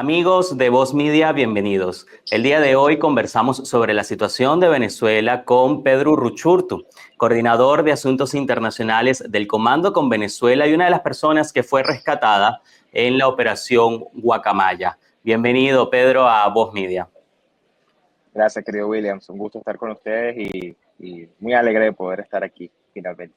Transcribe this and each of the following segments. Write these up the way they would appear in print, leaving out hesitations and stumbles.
Amigos de Voz Media, bienvenidos. El día de hoy conversamos sobre la situación de Venezuela con Pedro Uruchurtu, coordinador de Asuntos Internacionales del Comando con Venezuela y una de las personas que fue rescatada en la operación Guacamaya. Bienvenido, Pedro, a Voz Media. Gracias, querido Williams. Un gusto estar con ustedes y muy alegre de poder estar aquí finalmente.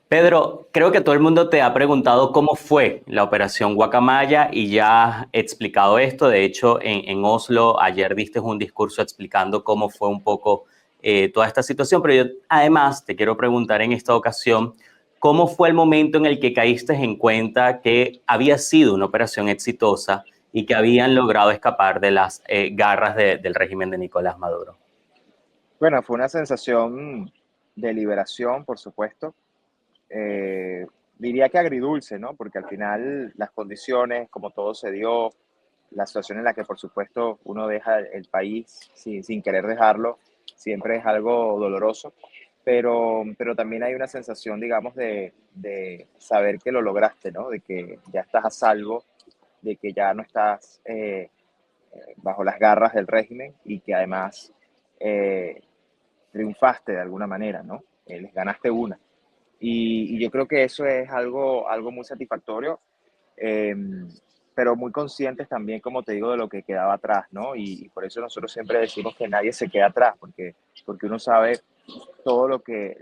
Pedro, creo que todo el mundo te ha preguntado cómo fue la operación Guacamaya y ya he explicado esto. De hecho, en Oslo ayer diste un discurso explicando cómo fue un poco toda esta situación, pero yo además te quiero preguntar en esta ocasión, ¿cómo fue el momento en el que caíste en cuenta que había sido una operación exitosa y que habían logrado escapar de las garras del régimen de Nicolás Maduro? Bueno, fue una sensación de liberación, por supuesto. Eh, Diría que agridulce, ¿no? Porque al final las condiciones, como todo se dio, la situación en la que, por supuesto, uno deja el país sin querer dejarlo, siempre es algo doloroso. Pero también hay una sensación, digamos, de saber que lo lograste, ¿no? De que ya estás a salvo, de que ya no estás bajo las garras del régimen y que además eh, triunfaste de alguna manera, ¿no? Les ganaste una. Y yo creo que eso es algo muy satisfactorio, eh, pero muy conscientes también, como te digo, de lo que quedaba atrás, ¿no? Y por eso nosotros siempre decimos que nadie se queda atrás, porque uno sabe todo lo que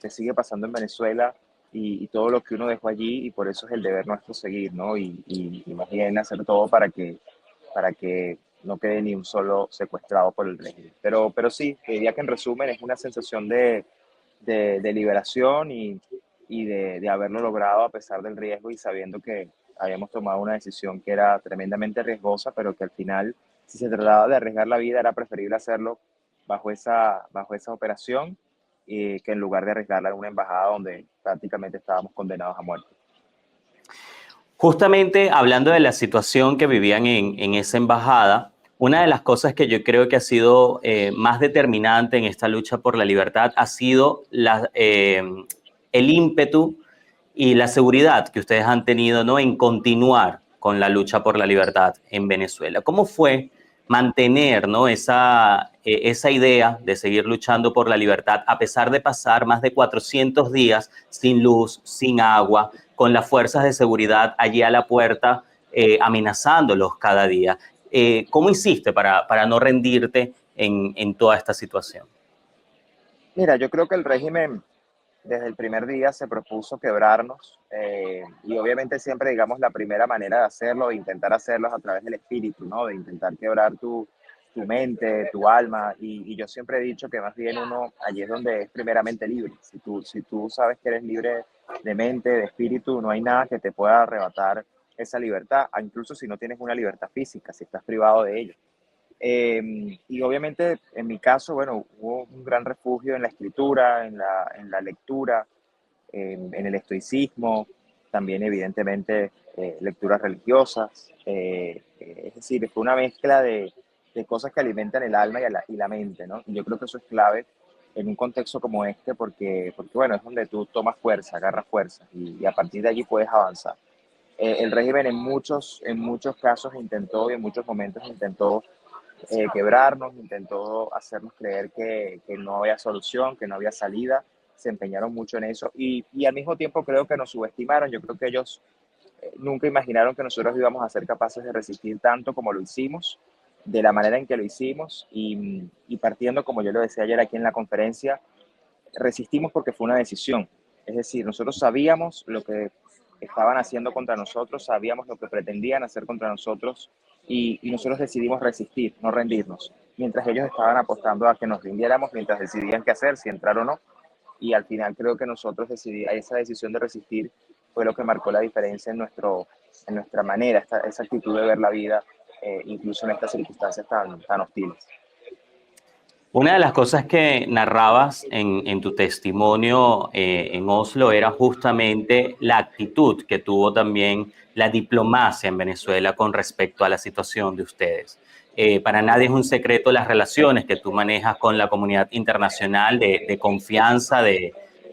sigue pasando en Venezuela y todo lo que uno dejó allí, y por eso es el deber nuestro seguir, ¿no? Y más bien hacer todo para que no quede ni un solo secuestrado por el régimen. Pero sí, diría que en resumen es una sensación de liberación y de haberlo logrado a pesar del riesgo y sabiendo que habíamos tomado una decisión que era tremendamente riesgosa, pero que al final, si se trataba de arriesgar la vida, era preferible hacerlo bajo esa operación y que en lugar de arriesgarla en una embajada donde prácticamente estábamos condenados a muerte. Justamente hablando de la situación que vivían en esa embajada, una de las cosas que yo creo que ha sido más determinante en esta lucha por la libertad ha sido el ímpetu y la seguridad que ustedes han tenido, ¿no?, en continuar con la lucha por la libertad en Venezuela. ¿Cómo fue mantener, ¿no?, esa idea de seguir luchando por la libertad a pesar de pasar más de 400 días sin luz, sin agua, con las fuerzas de seguridad allí a la puerta amenazándolos cada día? ¿Cómo hiciste para no rendirte en toda esta situación? Mira, yo creo que el régimen desde el primer día se propuso quebrarnos y obviamente siempre, digamos, la primera manera de hacerlo, de intentar hacerlo es a través del espíritu, ¿no? De intentar quebrar tu mente, tu alma y yo siempre he dicho que más bien uno allí es donde es primeramente libre. Si tú sabes que eres libre de mente, de espíritu, no hay nada que te pueda arrebatar esa libertad, incluso si no tienes una libertad física, si estás privado de ello. Y obviamente, en mi caso, bueno, hubo un gran refugio en la escritura, en la lectura, en el estoicismo, también evidentemente lecturas religiosas. Es decir, fue una mezcla de cosas que alimentan el alma y la mente, ¿no? Y yo creo que eso es clave en un contexto como este porque bueno, es donde tú tomas fuerza, agarras fuerza y a partir de allí puedes avanzar. El régimen en muchos casos intentó y en muchos momentos intentó quebrarnos, intentó hacernos creer que no había solución, que no había salida, se empeñaron mucho en eso y al mismo tiempo creo que nos subestimaron, yo creo que ellos nunca imaginaron que nosotros íbamos a ser capaces de resistir tanto como lo hicimos, de la manera en que lo hicimos y partiendo, como yo lo decía ayer aquí en la conferencia, resistimos porque fue una decisión. Es decir, nosotros sabíamos lo que estaban haciendo contra nosotros, sabíamos lo que pretendían hacer contra nosotros y nosotros decidimos resistir, no rendirnos, mientras ellos estaban apostando a que nos rindiéramos, mientras decidían qué hacer, si entrar o no. Y al final creo que nosotros esa decisión de resistir fue lo que marcó la diferencia en nuestra manera, esa actitud de ver la vida, incluso en estas circunstancias tan hostiles. Una de las cosas que narrabas en tu testimonio en Oslo era justamente la actitud que tuvo también la diplomacia en Venezuela con respecto a la situación de ustedes. Para nadie es un secreto las relaciones que tú manejas con la comunidad internacional de confianza,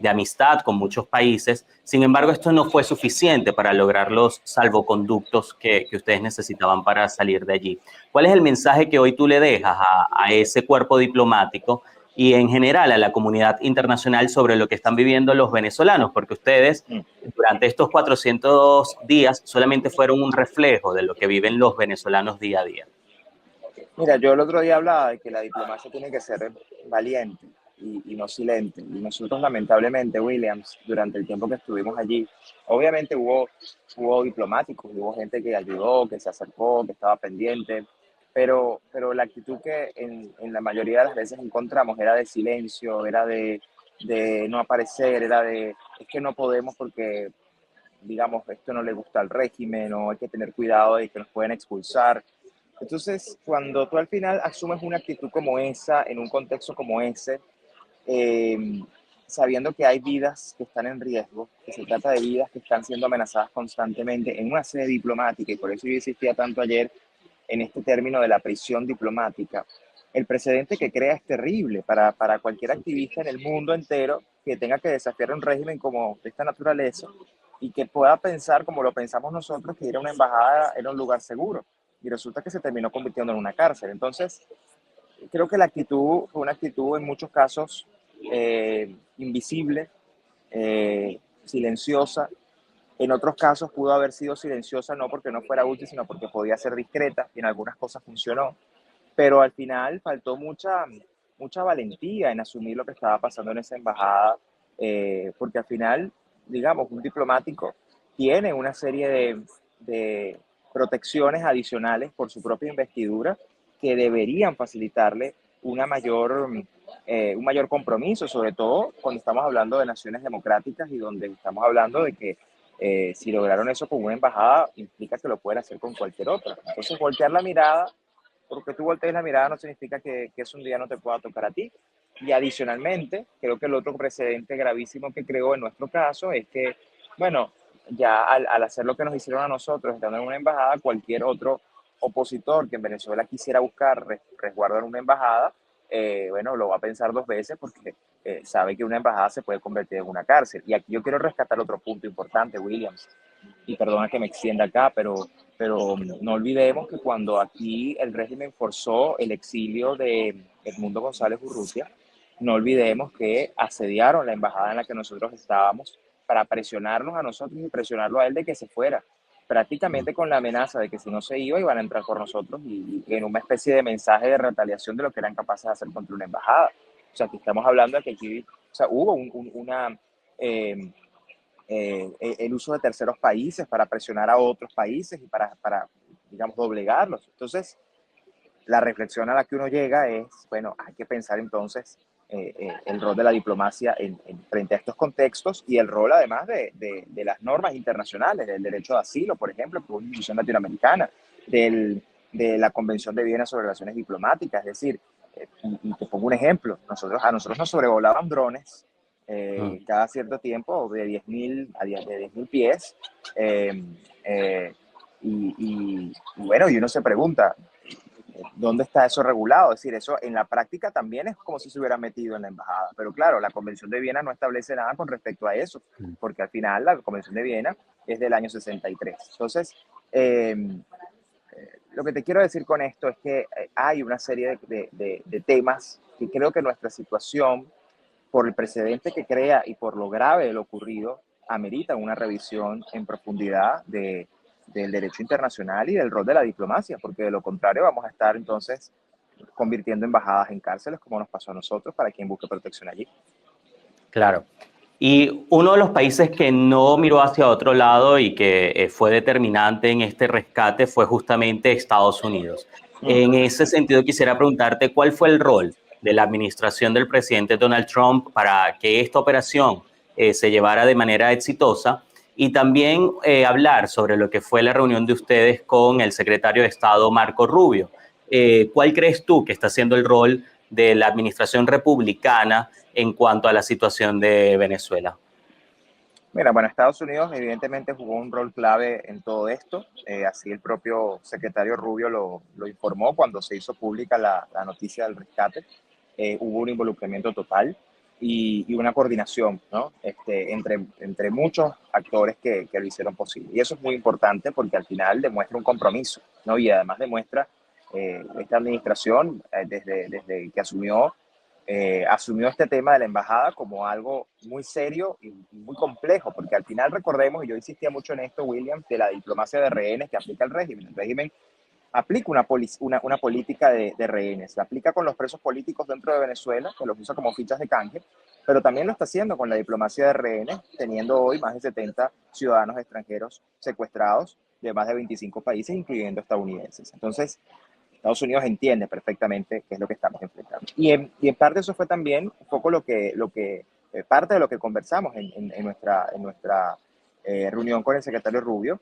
de amistad con muchos países. Sin embargo, esto no fue suficiente para lograr los salvoconductos que ustedes necesitaban para salir de allí. ¿Cuál es el mensaje que hoy tú le dejas a ese cuerpo diplomático y en general a la comunidad internacional sobre lo que están viviendo los venezolanos? Porque ustedes durante estos 400 días solamente fueron un reflejo de lo que viven los venezolanos día a día. Mira, yo el otro día hablaba de que la diplomacia tiene que ser valiente y no silente. Y nosotros, lamentablemente, Williams, durante el tiempo que estuvimos allí, obviamente hubo diplomáticos, hubo gente que ayudó, que se acercó, que estaba pendiente, pero la actitud que en la mayoría de las veces encontramos era de silencio, era de no aparecer, era de, es que no podemos porque, digamos, esto no le gusta al régimen o hay que tener cuidado de que nos pueden expulsar. Entonces, cuando tú al final asumes una actitud como esa, en un contexto como ese, eh, sabiendo que hay vidas que están en riesgo, que se trata de vidas que están siendo amenazadas constantemente en una sede diplomática, y por eso yo insistía tanto ayer en este término de la prisión diplomática, el precedente que crea es terrible para cualquier activista en el mundo entero que tenga que desafiar un régimen como de esta naturaleza y que pueda pensar como lo pensamos nosotros, que ir a una embajada era un lugar seguro. Y resulta que se terminó convirtiendo en una cárcel. Entonces, creo que la actitud fue una actitud en muchos casos invisible, silenciosa. En otros casos pudo haber sido silenciosa no porque no fuera útil, sino porque podía ser discreta y en algunas cosas funcionó. Pero al final faltó mucha valentía en asumir lo que estaba pasando en esa embajada, porque al final, digamos, un diplomático tiene una serie de protecciones adicionales por su propia investidura que deberían facilitarle un mayor compromiso, sobre todo cuando estamos hablando de naciones democráticas y donde estamos hablando de que si lograron eso con una embajada, implica que lo pueden hacer con cualquier otra. Entonces, voltear la mirada, porque tú voltees la mirada no significa que eso un día no te pueda tocar a ti. Y adicionalmente, creo que el otro precedente gravísimo que creó en nuestro caso es que, bueno, ya al hacer lo que nos hicieron a nosotros, estando en una embajada, cualquier otro opositor que en Venezuela quisiera buscar resguardo en una embajada, bueno, lo va a pensar dos veces porque sabe que una embajada se puede convertir en una cárcel. Y aquí yo quiero rescatar otro punto importante, Williams, y perdona que me extienda acá, pero no olvidemos que cuando aquí el régimen forzó el exilio de Edmundo González Urrutia, no olvidemos que asediaron la embajada en la que nosotros estábamos para presionarnos a nosotros y presionarlo a él de que se fuera, prácticamente con la amenaza de que si no se iba iban a entrar por nosotros y en una especie de mensaje de retaliación de lo que eran capaces de hacer contra una embajada. O sea, que estamos hablando de que aquí, o sea, hubo una... Eh, el uso de terceros países para presionar a otros países y para, digamos, doblegarlos. Entonces, la reflexión a la que uno llega es, bueno, hay que pensar entonces el rol de la diplomacia frente a estos contextos y el rol además de las normas internacionales, del derecho de asilo, por ejemplo, por una institución latinoamericana, de la Convención de Viena sobre Relaciones Diplomáticas. Es decir, y te pongo un ejemplo, a nosotros nos sobrevolaban drones cada cierto tiempo de 10.000 pies. Eh, eh, y bueno, y uno se pregunta, ¿dónde está eso regulado? Es decir, eso en la práctica también es como si se hubiera metido en la embajada. Pero claro, la Convención de Viena no establece nada con respecto a eso, porque al final la Convención de Viena es del año 63. Entonces, lo que te quiero decir con esto es que hay una serie de temas que creo que nuestra situación, por el precedente que crea y por lo grave de lo ocurrido, ameritan una revisión en profundidad del derecho internacional y del rol de la diplomacia, porque de lo contrario vamos a estar entonces convirtiendo embajadas en cárceles como nos pasó a nosotros para quien busque protección allí. Claro. Y uno de los países que no miró hacia otro lado y que fue determinante en este rescate fue justamente Estados Unidos. En ese sentido, quisiera preguntarte cuál fue el rol de la administración del presidente Donald Trump para que esta operación se llevara de manera exitosa y también hablar sobre lo que fue la reunión de ustedes con el secretario de Estado Marco Rubio. ¿Cuál crees tú que está siendo el rol de la administración republicana en cuanto a la situación de Venezuela? Mira, bueno, Estados Unidos evidentemente jugó un rol clave en todo esto, así el propio secretario Rubio lo informó cuando se hizo pública la noticia del rescate. Hubo un involucramiento total. y una coordinación, ¿no? Entre muchos actores que lo hicieron posible. Y eso es muy importante porque al final demuestra un compromiso, ¿no? Y además demuestra esta administración, desde que asumió este tema de la embajada como algo muy serio y muy complejo, porque al final recordemos, y yo insistía mucho en esto, William, de la diplomacia de rehenes que aplica el régimen. El régimen aplica una política de rehenes, la aplica con los presos políticos dentro de Venezuela, que los usa como fichas de canje, pero también lo está haciendo con la diplomacia de rehenes, teniendo hoy más de 70 ciudadanos extranjeros secuestrados de más de 25 países, incluyendo estadounidenses. Entonces, Estados Unidos entiende perfectamente qué es lo que estamos enfrentando. Y en parte eso fue también un poco parte de lo que conversamos en nuestra reunión con el secretario Rubio,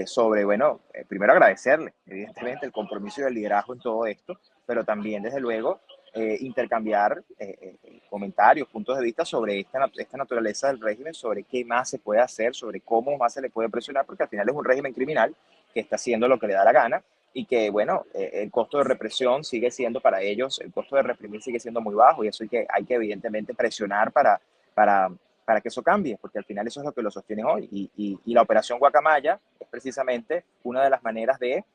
sobre, bueno, primero agradecerle, evidentemente, el compromiso y el liderazgo en todo esto, pero también, desde luego, intercambiar comentarios, puntos de vista sobre esta naturaleza del régimen, sobre qué más se puede hacer, sobre cómo más se le puede presionar, porque al final es un régimen criminal que está haciendo lo que le da la gana y que, bueno, el costo de represión sigue siendo para ellos, el costo de reprimir sigue siendo muy bajo y eso hay que evidentemente presionar para, para que eso cambie, porque al final eso es lo que lo sostiene hoy. Y la operación Guacamaya es precisamente una de las maneras de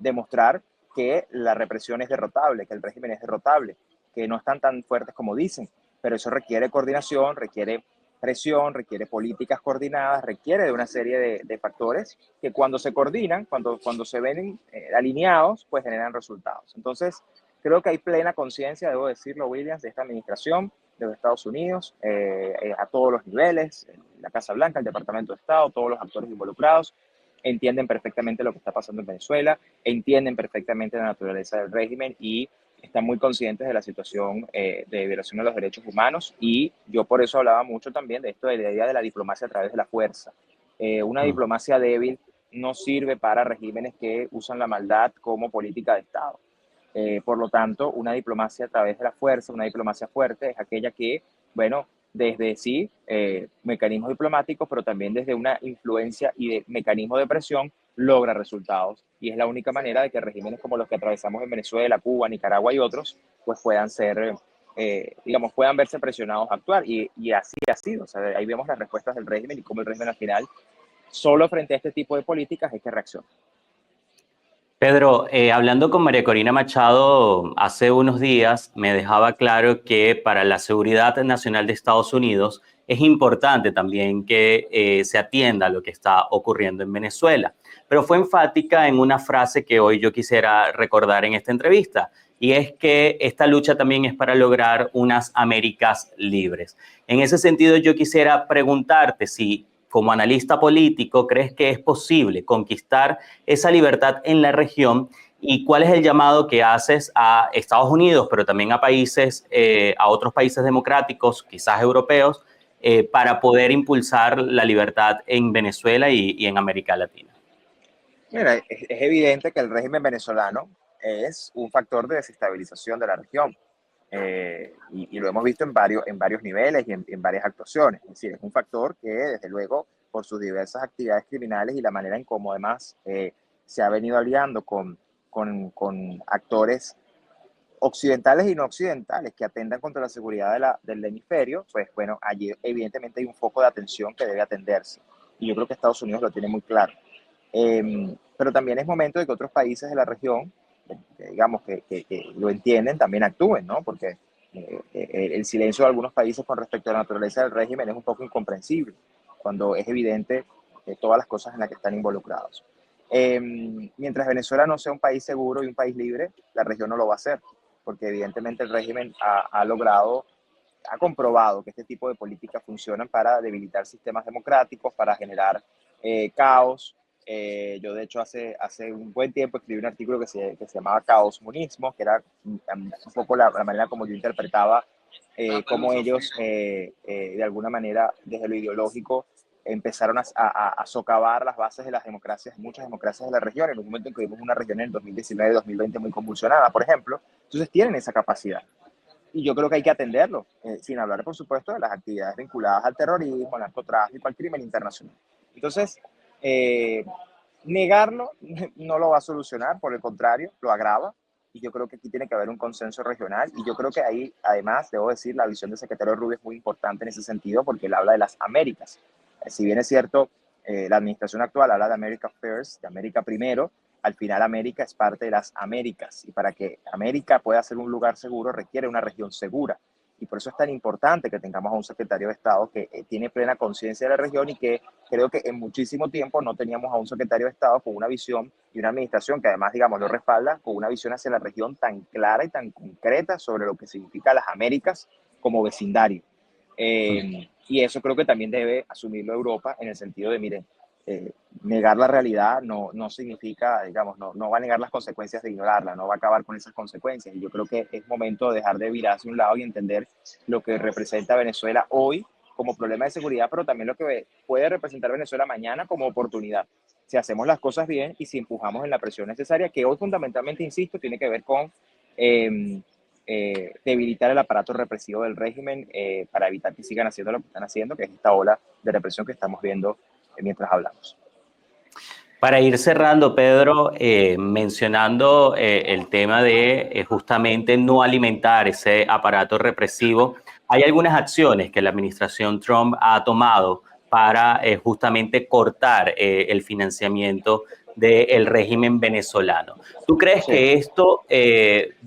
demostrar que la represión es derrotable, que el régimen es derrotable, que no están tan fuertes como dicen, pero eso requiere coordinación, requiere presión, requiere políticas coordinadas, requiere de una serie de factores que cuando se coordinan, cuando se ven alineados, pues generan resultados. Entonces, creo que hay plena conciencia, debo decirlo, Williams, de esta administración de los Estados Unidos, a todos los niveles, la Casa Blanca, el Departamento de Estado, todos los actores involucrados, entienden perfectamente lo que está pasando en Venezuela, entienden perfectamente la naturaleza del régimen y están muy conscientes de la situación de violación de los derechos humanos y yo por eso hablaba mucho también de esto, de la idea de la diplomacia a través de la fuerza. Una Mm. diplomacia débil no sirve para regímenes que usan la maldad como política de Estado. Por lo tanto, una diplomacia a través de la fuerza, una diplomacia fuerte, es aquella que, bueno, desde sí, mecanismos diplomáticos, pero también desde una influencia y de mecanismos de presión, logra resultados. Y es la única manera de que regímenes como los que atravesamos en Venezuela, Cuba, Nicaragua y otros, pues puedan ser, digamos, puedan verse presionados a actuar. Y así ha sido. O sea, ahí vemos las respuestas del régimen y cómo el régimen al final, solo frente a este tipo de políticas, es que reacciona. Pedro, hablando con María Corina Machado hace unos días, me dejaba claro que para la seguridad nacional de Estados Unidos es importante también que se atienda a lo que está ocurriendo en Venezuela. Pero fue enfática en una frase que hoy yo quisiera recordar en esta entrevista, y es que esta lucha también es para lograr unas Américas libres. En ese sentido, yo quisiera preguntarte si, como analista político, crees que es posible conquistar esa libertad en la región y cuál es el llamado que haces a Estados Unidos, pero también a países, a otros países democráticos, quizás europeos, para poder impulsar la libertad en Venezuela y en América Latina. Mira, es evidente que el régimen venezolano es un factor de desestabilización de la región. Y lo hemos visto en varios niveles y en varias actuaciones. Es decir, es un factor que, desde luego, por sus diversas actividades criminales y la manera en cómo además se ha venido aliando con actores occidentales y no occidentales que atentan contra la seguridad del hemisferio, pues bueno, allí evidentemente hay un foco de atención que debe atenderse. Y yo creo que Estados Unidos lo tiene muy claro. Pero también es momento de que otros países de la región, digamos, que lo entienden, también actúen, ¿no? Porque el silencio de algunos países con respecto a la naturaleza del régimen es un poco incomprensible, cuando es evidente todas las cosas en las que están involucrados. Mientras Venezuela no sea un país seguro y un país libre, la región no lo va a hacer, porque evidentemente el régimen ha comprobado que este tipo de políticas funcionan para debilitar sistemas democráticos, para generar caos. Yo, de hecho, hace un buen tiempo escribí un artículo que se llamaba Caosmonismo, que era un poco la manera como yo interpretaba cómo ellos, de alguna manera, desde lo ideológico, empezaron a socavar las bases de las democracias, muchas democracias de la región, en un momento en que vimos una región en el 2019-2020 muy convulsionada, por ejemplo. Entonces tienen esa capacidad y yo creo que hay que atenderlo, sin hablar, por supuesto, de las actividades vinculadas al terrorismo, al narcotráfico, al crimen internacional. Entonces, eh, negarlo no lo va a solucionar, por el contrario, lo agrava y yo creo que aquí tiene que haber un consenso regional, y yo creo que ahí, además, debo decir, la visión del secretario Rubio es muy importante en ese sentido, porque él habla de las Américas. Si bien es cierto, la administración actual habla de America First, de América primero, al final América es parte de las Américas, y para que América pueda ser un lugar seguro requiere una región segura. Y por eso es tan importante que tengamos a un secretario de Estado que tiene plena conciencia de la región, y que creo que en muchísimo tiempo no teníamos a un secretario de Estado con una visión y una administración que además, digamos, lo respalda, con una visión hacia la región tan clara y tan concreta sobre lo que significa las Américas como vecindario. Y eso creo que también debe asumirlo Europa, en el sentido de, miren, negar la realidad no significa, digamos, no va a negar las consecuencias de ignorarla, no va a acabar con esas consecuencias. Y yo creo que es momento de dejar de virar hacia un lado y entender lo que representa Venezuela hoy como problema de seguridad, pero también lo que puede representar Venezuela mañana como oportunidad. Si hacemos las cosas bien y si empujamos en la presión necesaria, que hoy fundamentalmente, insisto, tiene que ver con debilitar el aparato represivo del régimen, para evitar que sigan haciendo lo que están haciendo, que es esta ola de represión que estamos viendo mientras hablamos. Para ir cerrando, Pedro, mencionando el tema de justamente no alimentar ese aparato represivo, hay algunas acciones que la administración Trump ha tomado para justamente cortar el financiamiento del régimen venezolano. ¿Tú crees Sí. que esto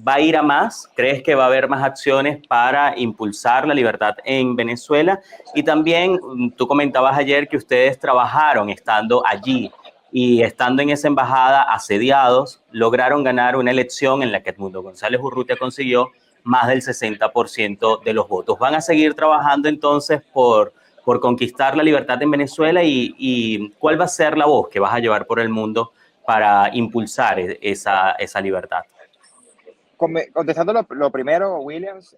va a ir a más? ¿Crees que va a haber más acciones para impulsar la libertad en Venezuela? Y también tú comentabas ayer que ustedes trabajaron estando allí y estando en esa embajada asediados, lograron ganar una elección en la que Edmundo González Urrutia consiguió más del 60% de los votos. ¿Van a seguir trabajando entonces por conquistar la libertad en Venezuela y cuál va a ser la voz que vas a llevar por el mundo para impulsar esa libertad? Contestando lo primero, Williams,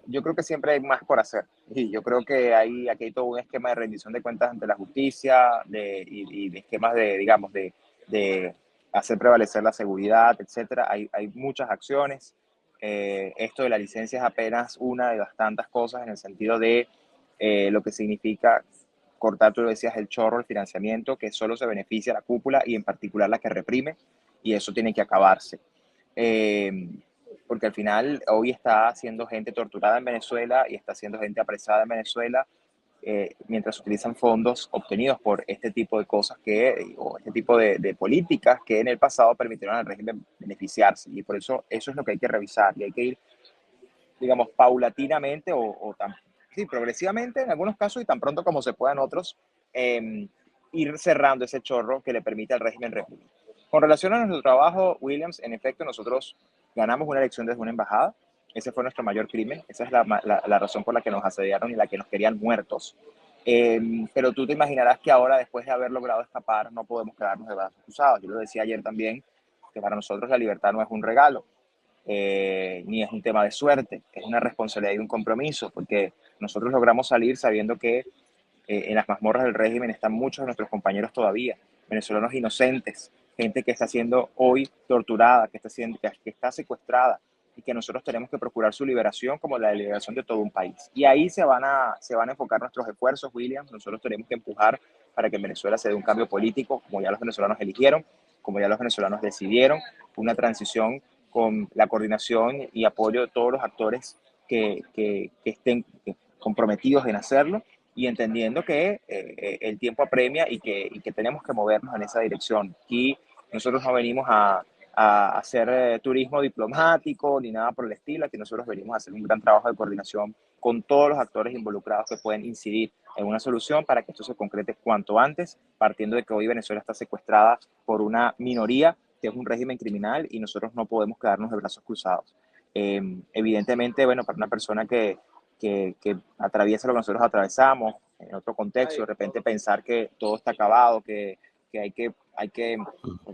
yo creo que siempre hay más por hacer. Y yo creo que aquí hay todo un esquema de rendición de cuentas ante la justicia, y de esquemas de, digamos, de hacer prevalecer la seguridad, etcétera. Hay muchas acciones. Esto de la licencia es apenas una de las tantas cosas, en el sentido de lo que significa cortar, tú lo decías, el chorro, el financiamiento, que solo se beneficia a la cúpula y en particular la que reprime, y eso tiene que acabarse. Eh, Porque al final hoy está siendo gente torturada en Venezuela y está siendo gente apresada en Venezuela, mientras utilizan fondos obtenidos por este tipo de cosas o este tipo de políticas que en el pasado permitieron al régimen beneficiarse. Y por eso es lo que hay que revisar, y hay que ir, digamos, paulatinamente sí, progresivamente en algunos casos y tan pronto como se pueda en otros, ir cerrando ese chorro que le permite al régimen reprimir. Con relación a nuestro trabajo, Williams, en efecto, nosotros ganamos una elección desde una embajada. Ese fue nuestro mayor crimen. Esa es la razón por la que nos asediaron y la que nos querían muertos. Pero tú te imaginarás que ahora, después de haber logrado escapar, no podemos quedarnos de brazos cruzados. Yo lo decía ayer también, que para nosotros la libertad no es un regalo, ni es un tema de suerte, es una responsabilidad y un compromiso, porque nosotros logramos salir sabiendo que en las mazmorras del régimen están muchos de nuestros compañeros todavía, venezolanos inocentes, gente que está siendo hoy torturada, que está secuestrada, y que nosotros tenemos que procurar su liberación como la liberación de todo un país. Y ahí se van a enfocar nuestros esfuerzos, William. Nosotros tenemos que empujar para que en Venezuela se dé un cambio político, como ya los venezolanos eligieron, como ya los venezolanos decidieron, una transición con la coordinación y apoyo de todos los actores que estén comprometidos en hacerlo, y entendiendo que el tiempo apremia y que tenemos que movernos en esa dirección. Y nosotros no venimos a hacer turismo diplomático ni nada por el estilo, aquí nosotros venimos a hacer un gran trabajo de coordinación con todos los actores involucrados que pueden incidir en una solución para que esto se concrete cuanto antes, partiendo de que hoy Venezuela está secuestrada por una minoría que es un régimen criminal, y nosotros no podemos quedarnos de brazos cruzados. Evidentemente, bueno, para una persona que atraviesa lo que nosotros atravesamos en otro contexto, de repente pensar que todo está acabado, que hay que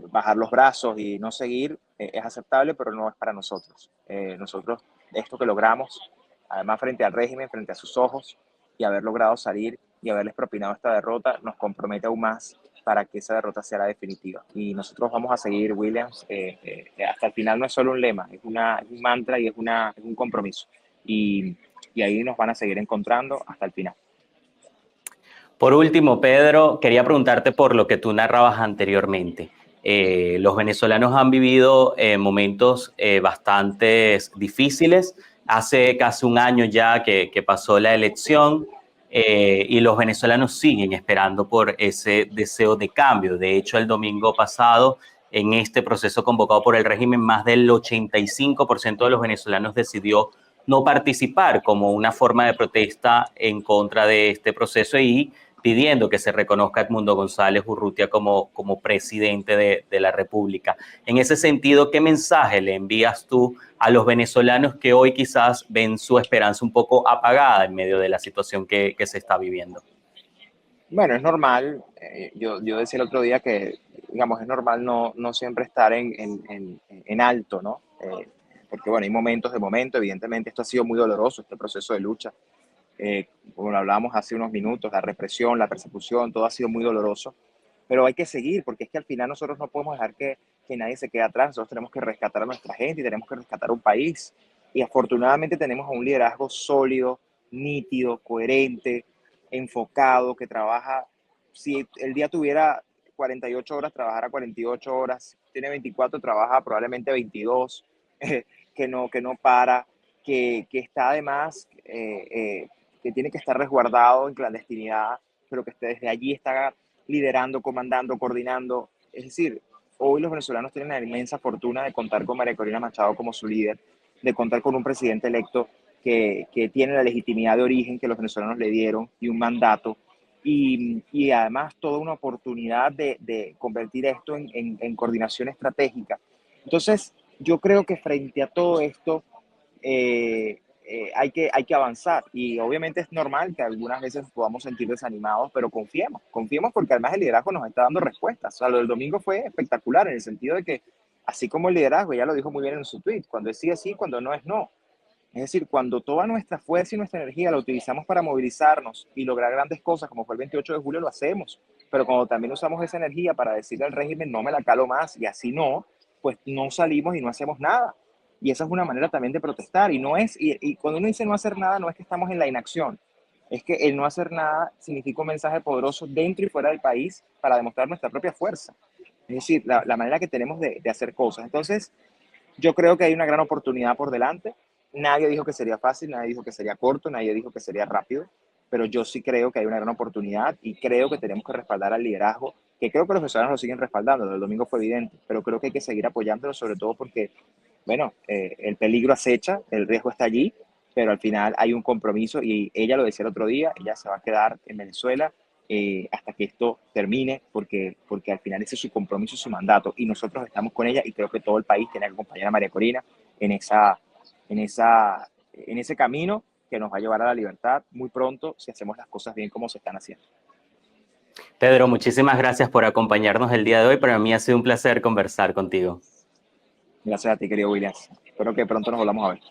bajar los brazos y no seguir, es aceptable, pero no es para nosotros. Nosotros, esto que logramos, además frente al régimen, frente a sus ojos, y haber logrado salir y haberles propinado esta derrota, nos compromete aún más para que esa derrota sea la definitiva. Y nosotros vamos a seguir, Williams, hasta el final. No es solo un lema, es un mantra y es un compromiso. Y ahí nos van a seguir encontrando hasta el final. Por último, Pedro, quería preguntarte por lo que tú narrabas anteriormente. Los venezolanos han vivido momentos bastante difíciles. Hace casi un año ya que pasó la elección y los venezolanos siguen esperando por ese deseo de cambio. De hecho, el domingo pasado, en este proceso convocado por el régimen, más del 85% de los venezolanos decidió no participar como una forma de protesta en contra de este proceso y pidiendo que se reconozca a Edmundo González Urrutia como presidente de la República. En ese sentido, ¿qué mensaje le envías tú a los venezolanos que hoy quizás ven su esperanza un poco apagada en medio de la situación que se está viviendo? Bueno, es normal. Yo decía el otro día que, digamos, es normal no siempre estar en alto, ¿no? Porque, bueno, hay momentos de momento. Evidentemente, esto ha sido muy doloroso, este proceso de lucha. Como lo hablábamos hace unos minutos, la represión, la persecución, todo ha sido muy doloroso. Pero hay que seguir, porque es que al final nosotros no podemos dejar que nadie se quede atrás. Nosotros tenemos que rescatar a nuestra gente y tenemos que rescatar un país. Y afortunadamente tenemos a un liderazgo sólido, nítido, coherente, enfocado, que trabaja. Si el día tuviera 48 horas, trabajara 48 horas. Tiene 24, trabaja probablemente 22, que no para, que está además, que tiene que estar resguardado en clandestinidad, pero que desde allí está liderando, comandando, coordinando. Es decir, hoy los venezolanos tienen la inmensa fortuna de contar con María Corina Machado como su líder, de contar con un presidente electo que tiene la legitimidad de origen que los venezolanos le dieron y un mandato. Y además toda una oportunidad de convertir esto en coordinación estratégica. Entonces, yo creo que frente a todo esto, hay que avanzar y obviamente es normal que algunas veces podamos sentir desanimados, pero confiemos porque además el liderazgo nos está dando respuestas. O sea, lo del domingo fue espectacular en el sentido de que, así como el liderazgo, ya lo dijo muy bien en su tweet, cuando es sí, cuando no es no. Es decir, cuando toda nuestra fuerza y nuestra energía la utilizamos para movilizarnos y lograr grandes cosas, como fue el 28 de julio, lo hacemos. Pero cuando también usamos esa energía para decirle al régimen, no me la calo más, y así no, pues no salimos y no hacemos nada. Y esa es una manera también de protestar. Y cuando uno dice no hacer nada, no es que estamos en la inacción. Es que el no hacer nada significa un mensaje poderoso dentro y fuera del país para demostrar nuestra propia fuerza. Es decir, la manera que tenemos de hacer cosas. Entonces, yo creo que hay una gran oportunidad por delante. Nadie dijo que sería fácil, nadie dijo que sería corto, nadie dijo que sería rápido, pero yo sí creo que hay una gran oportunidad y creo que tenemos que respaldar al liderazgo, que creo que los venezolanos lo siguen respaldando, el domingo fue evidente, pero creo que hay que seguir apoyándolo, sobre todo porque, bueno, el peligro acecha, el riesgo está allí, pero al final hay un compromiso y ella lo decía el otro día, ella se va a quedar en Venezuela hasta que esto termine, porque al final ese es su compromiso, su mandato, y nosotros estamos con ella y creo que todo el país tiene que acompañar a María Corina en, en ese camino que nos va a llevar a la libertad muy pronto si hacemos las cosas bien como se están haciendo. Pedro, muchísimas gracias por acompañarnos el día de hoy. Para mí ha sido un placer conversar contigo. Gracias a ti, querido Williams. Espero que pronto nos volvamos a ver.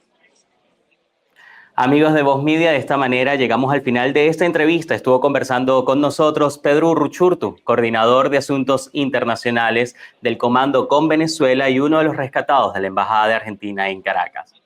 Amigos de Voz Media, de esta manera llegamos al final de esta entrevista. Estuvo conversando con nosotros Pedro Uruchurtu, coordinador de Asuntos Internacionales del Comando con Venezuela y uno de los rescatados de la Embajada de Argentina en Caracas.